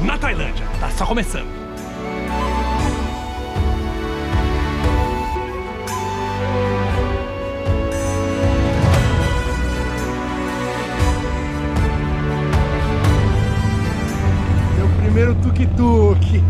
na Tailândia. Tá só começando. Meu primeiro tuk-tuk.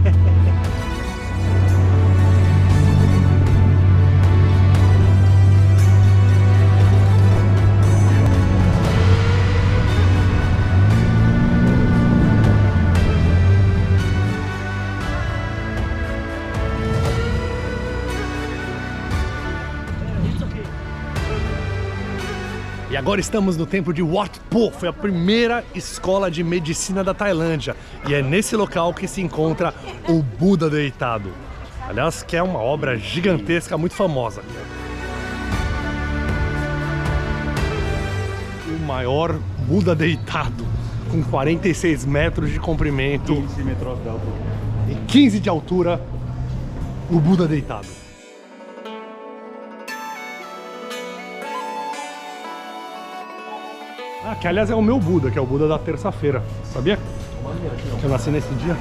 E agora estamos no templo de Wat Po, foi a primeira escola de medicina da Tailândia. E é nesse local que se encontra o Buda deitado. Aliás, que é uma obra gigantesca, muito famosa. O maior Buda deitado, com 46 metros de comprimento 15 metros de altura. e 15 de altura, o Buda deitado. Ah, que aliás é o meu Buda, que é o Buda da terça-feira, sabia? Que eu nasci nesse dia.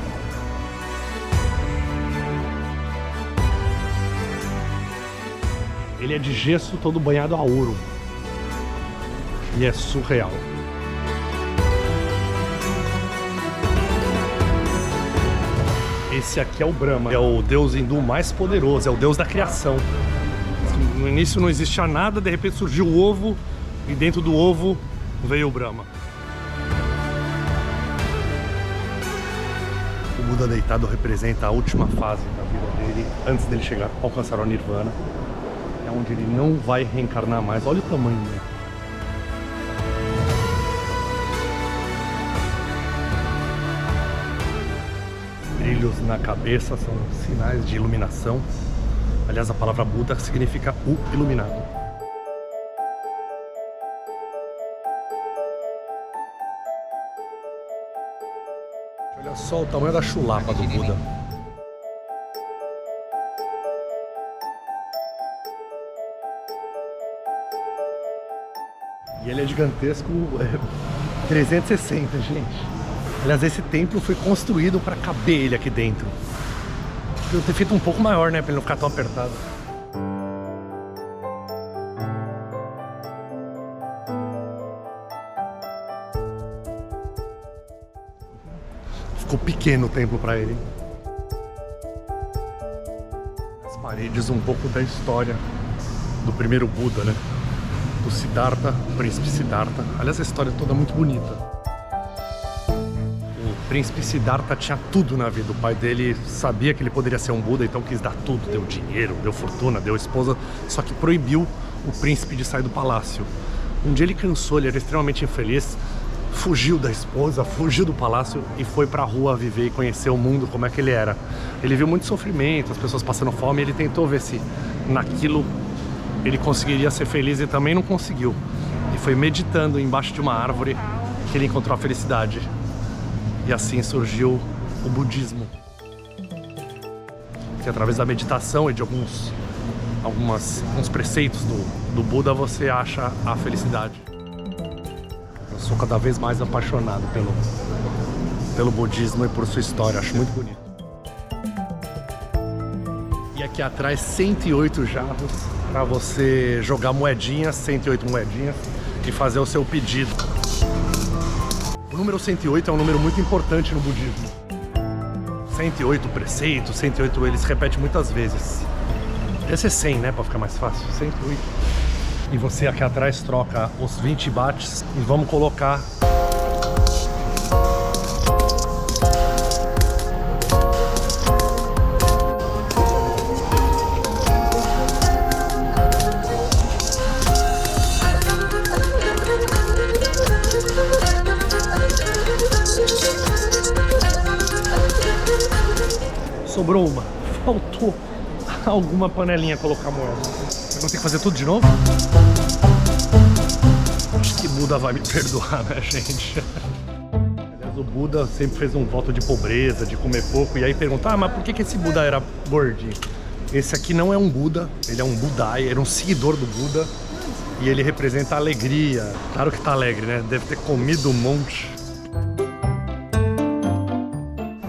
Ele é de gesso, todo banhado a ouro. E é surreal. Esse aqui é o Brahma, é o deus hindu mais poderoso, é o deus da criação. No início não existia nada, de repente surgiu o ovo, e dentro do ovo veio o Brahma. O Buda deitado representa a última fase da vida dele, antes dele chegar a alcançar o Nirvana. É onde ele não vai reencarnar mais. Olha o tamanho dele. Brilhos na cabeça são sinais de iluminação. Aliás, a palavra Buda significa o iluminado. Olha só o tamanho da chulapa do Buda. E ele é gigantesco, 360, gente. Aliás, esse templo foi construído para caber ele aqui dentro. Eu ter feito um pouco maior, né, para ele não ficar tão apertado. Ficou pequeno o templo para ele. As paredes, um pouco da história do primeiro Buda, né? Do Siddhartha, o príncipe Siddhartha. Aliás, a história toda é muito bonita. O príncipe Siddhartha tinha tudo na vida. O pai dele sabia que ele poderia ser um Buda, então quis dar tudo. Deu dinheiro, deu fortuna, deu esposa, só que proibiu o príncipe de sair do palácio. Um dia ele cansou, ele era extremamente infeliz, fugiu da esposa, fugiu do palácio e foi pra rua viver e conhecer o mundo, como é que ele era. Ele viu muito sofrimento, as pessoas passando fome, e ele tentou ver se naquilo ele conseguiria ser feliz e também não conseguiu. E foi meditando embaixo de uma árvore que ele encontrou a felicidade. E assim surgiu o budismo. Que através da meditação e de alguns preceitos do Buda você acha a felicidade. Eu sou cada vez mais apaixonado pelo budismo e por sua história, acho muito bonito. E aqui atrás 108 jarros para você jogar moedinhas, 108 moedinhas e fazer o seu pedido. O número 108 é um número muito importante no budismo. 108 preceitos, 108 ele se repete muitas vezes. Deve ser 100, né, para ficar mais fácil, 108. E você aqui atrás troca os 20 bahts e vamos colocar sobrou uma, faltou alguma panelinha colocar moeda. Eu vou ter que fazer tudo de novo? Acho que Buda vai me perdoar, né, gente? Aliás, o Buda sempre fez um voto de pobreza, de comer pouco, e aí pergunta, mas por que esse Buda era gordinho? Esse aqui não é um Buda, ele é um Budai, era um seguidor do Buda, e ele representa a alegria. Claro que tá alegre, né? Deve ter comido um monte.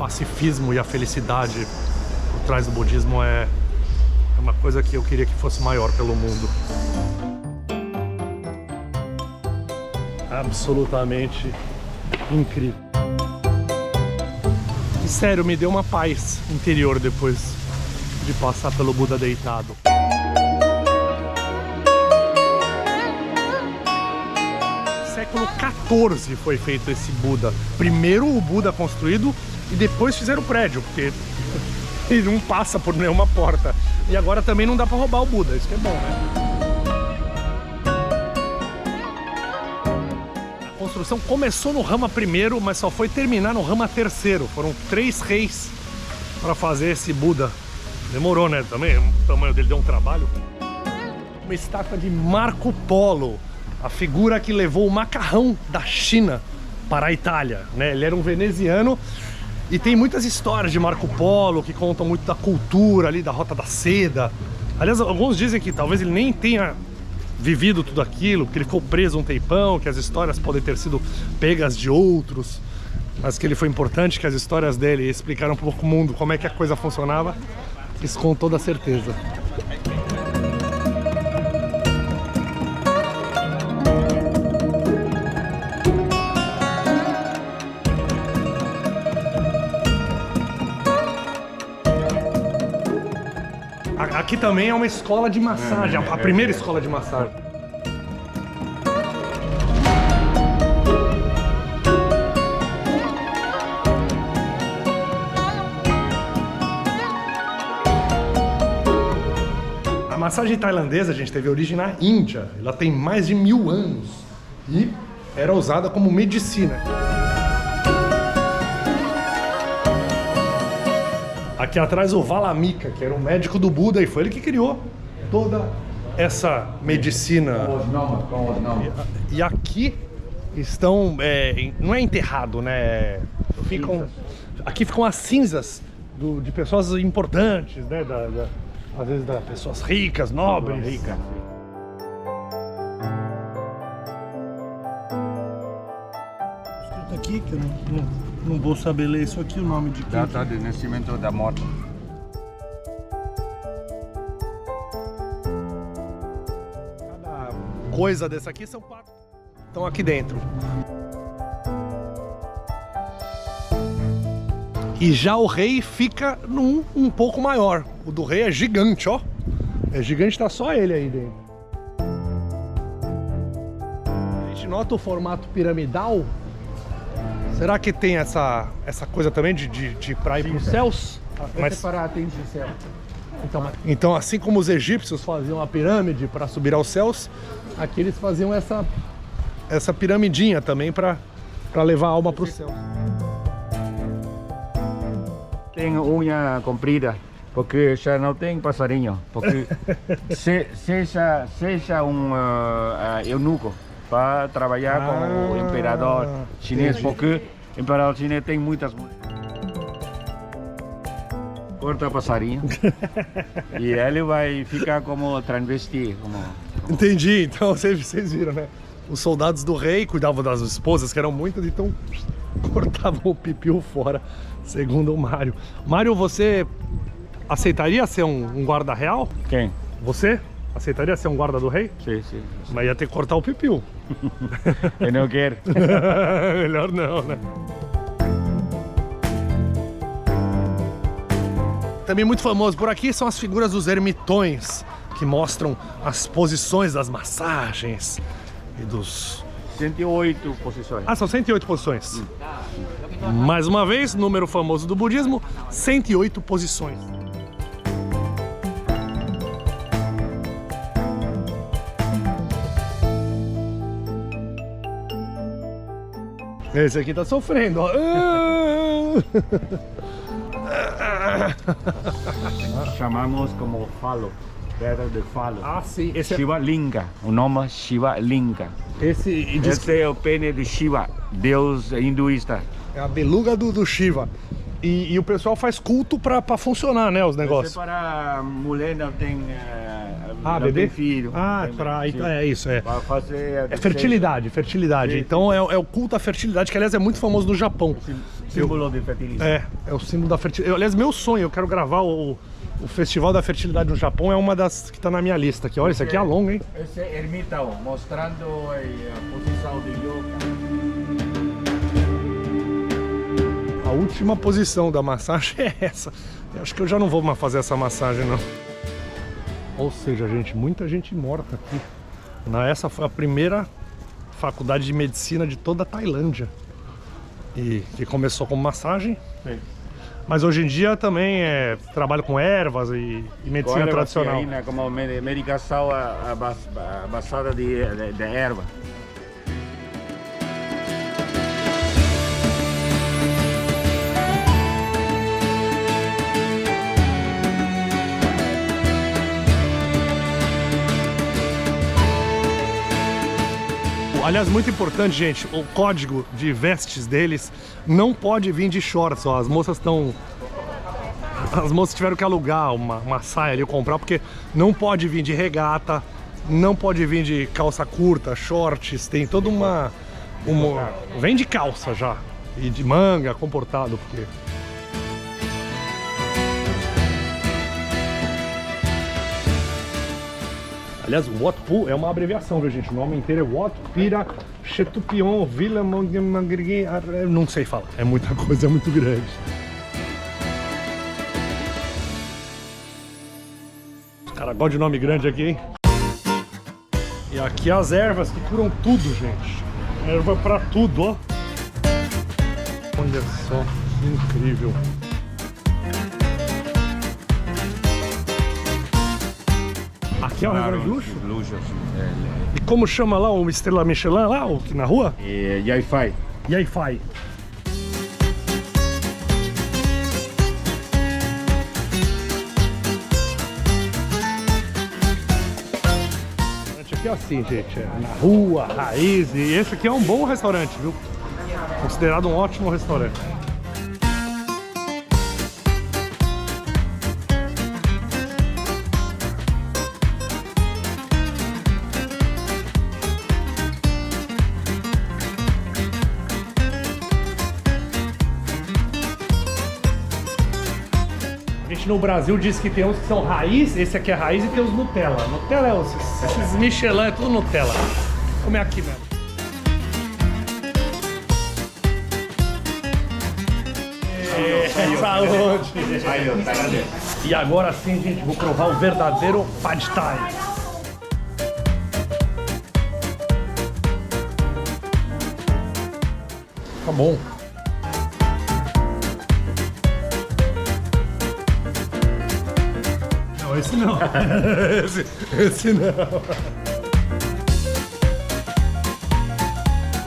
pacifismo e a felicidade por trás do budismo é uma coisa que eu queria que fosse maior pelo mundo. Absolutamente incrível. E sério, me deu uma paz interior depois de passar pelo Buda deitado. Século XIV foi feito esse Buda. Primeiro o Buda construído e depois fizeram o prédio, porque ele não passa por nenhuma porta. E agora também não dá pra roubar o Buda, isso que é bom, né? A construção começou no Rama I, mas só foi terminar no Rama III. Foram 3 reis para fazer esse Buda. Demorou, né? Também o tamanho dele deu um trabalho. Uma estátua de Marco Polo, a figura que levou o macarrão da China para a Itália, né? Ele era um veneziano e tem muitas histórias de Marco Polo que contam muito da cultura ali, da Rota da Seda. Aliás, alguns dizem que talvez ele nem tenha vivido tudo aquilo, porque ele ficou preso um tempão, que as histórias podem ter sido pegas de outros, mas que ele foi importante, que as histórias dele explicaram um pouco o mundo, como é que a coisa funcionava, isso com toda certeza. Aqui também é uma escola de massagem, a primeira escola de massagem. A massagem tailandesa, gente, teve origem na Índia. Ela tem mais de 1000 anos e era usada como medicina. Aqui atrás o Valamika, que era um médico do Buda, e foi ele que criou toda essa medicina. E aqui estão, não é enterrado, né? Aqui ficam as cinzas de pessoas importantes, né? Às vezes das pessoas ricas, nobres. Rica. Aqui, que eu não vou saber ler isso aqui, o nome de quem? Data de nascimento da morte. Cada coisa dessa aqui são 4. Estão aqui dentro. E já o rei fica num um pouco maior. O do rei é gigante, ó. É gigante, tá só ele aí dentro. A gente nota o formato piramidal. Será que tem essa coisa também de pra ir para os céus? Mas para atingir o céu. Então, assim como os egípcios faziam a pirâmide para subir aos céus, aqui eles faziam essa piramidinha também para levar a alma para o céu. Tem unha comprida, porque já não tem passarinho. Porque seja um eunuco para trabalhar com o imperador chinês, entendi. Porque o imperador chinês tem muitas mulheres. Corta passarinho e ele vai ficar como transvesti. Entendi, então vocês viram, né? Os soldados do rei cuidavam das esposas, que eram muitas, então cortavam o pipiu fora, segundo o Mário. Mário, você aceitaria ser um guarda real? Quem? Você? Aceitaria ser um guarda do rei? Sim. Mas ia ter que cortar o pipiu. Eu não quero. Melhor não, né? Também muito famoso por aqui são as figuras dos ermitões, que mostram as posições das massagens e dos... 108 posições. Ah, são 108 posições. Mais uma vez, número famoso do budismo, 108 posições. Esse aqui tá sofrendo, ó. Nós chamamos como falo, pedra de falo. Ah, sim. Esse Shiva Linga, o nome é Shiva Linga. Esse é o pene de Shiva, deus hinduísta. É a beluga do Shiva. E o pessoal faz culto pra funcionar, né, os negócios. Para mulher não tem, bebê? Tem filho. É isso, é. Para fazer fertilidade. Sim. Então é o culto à fertilidade, que aliás é muito famoso no Japão. Símbolo de fertilidade. É o símbolo da fertilidade. Aliás, meu sonho, eu quero gravar o Festival da Fertilidade no Japão, é uma das que tá na minha lista aqui. Olha, isso aqui é longo, hein? Esse é ermita, ó, mostrando a posição de yoga. A última posição da massagem é essa. Eu acho que eu já não vou mais fazer essa massagem, não. Ou seja, gente, muita gente morta aqui. Essa foi a primeira faculdade de medicina de toda a Tailândia. E que começou como massagem. Sim. Mas hoje em dia também trabalho com ervas e medicina tradicional. Ainda como medicação basada de erva. Aliás, muito importante, gente, o código de vestes deles não pode vir de shorts, ó. As moças tiveram que alugar uma saia ali, comprar, porque não pode vir de regata, não pode vir de calça curta, shorts, tem toda uma vem de calça já, e de manga, comportado, porque... Aliás, Wat Phu é uma abreviação, viu, gente? O nome inteiro é Wat Phira Chetupion Vila Mangri. Não sei falar, é muita coisa, é muito grande. Os caras gostam de nome grande aqui, hein? E aqui as ervas que curam tudo, gente. Erva pra tudo, ó. Olha só, que incrível. Aqui é um restaurante de luxo? Luxo, E como chama lá o Estrela Michelin lá, na rua? Yaifai. Yaifai. Aqui é assim, gente, na rua, raiz, e esse aqui é um bom restaurante, viu? Considerado um ótimo restaurante. A gente no Brasil diz que tem uns que são raiz, esse aqui é raiz, e tem os Nutella. Nutella é esses Michelin, é tudo Nutella. Vou comer aqui mesmo. Saúde! E agora sim, gente, vou provar o verdadeiro Pad Thai. Tá bom. Esse não. esse não.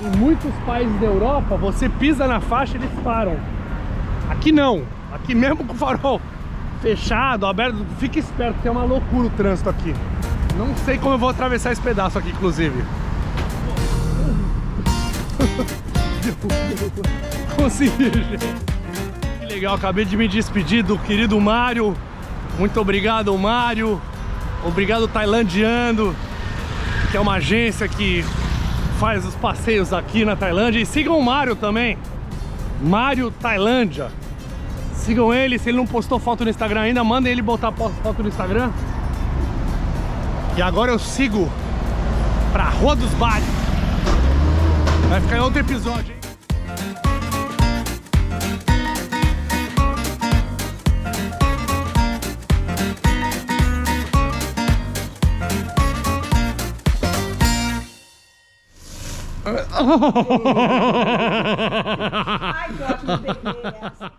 Em muitos países da Europa, você pisa na faixa e eles param. Aqui não. Aqui mesmo com o farol fechado, aberto, fica esperto, que é uma loucura o trânsito aqui. Não sei como eu vou atravessar esse pedaço aqui, inclusive. Consegui, gente. Que legal, acabei de me despedir do querido Mário. Muito obrigado, Mário. Obrigado, Tailandiando, que é uma agência que faz os passeios aqui na Tailândia. E sigam o Mário também, Mário Tailândia. Sigam ele. Se ele não postou foto no Instagram ainda, mandem ele botar foto no Instagram. E agora eu sigo pra Rua dos Bares. Vai ficar em outro episódio, hein? Ai, que ótimo, beleza.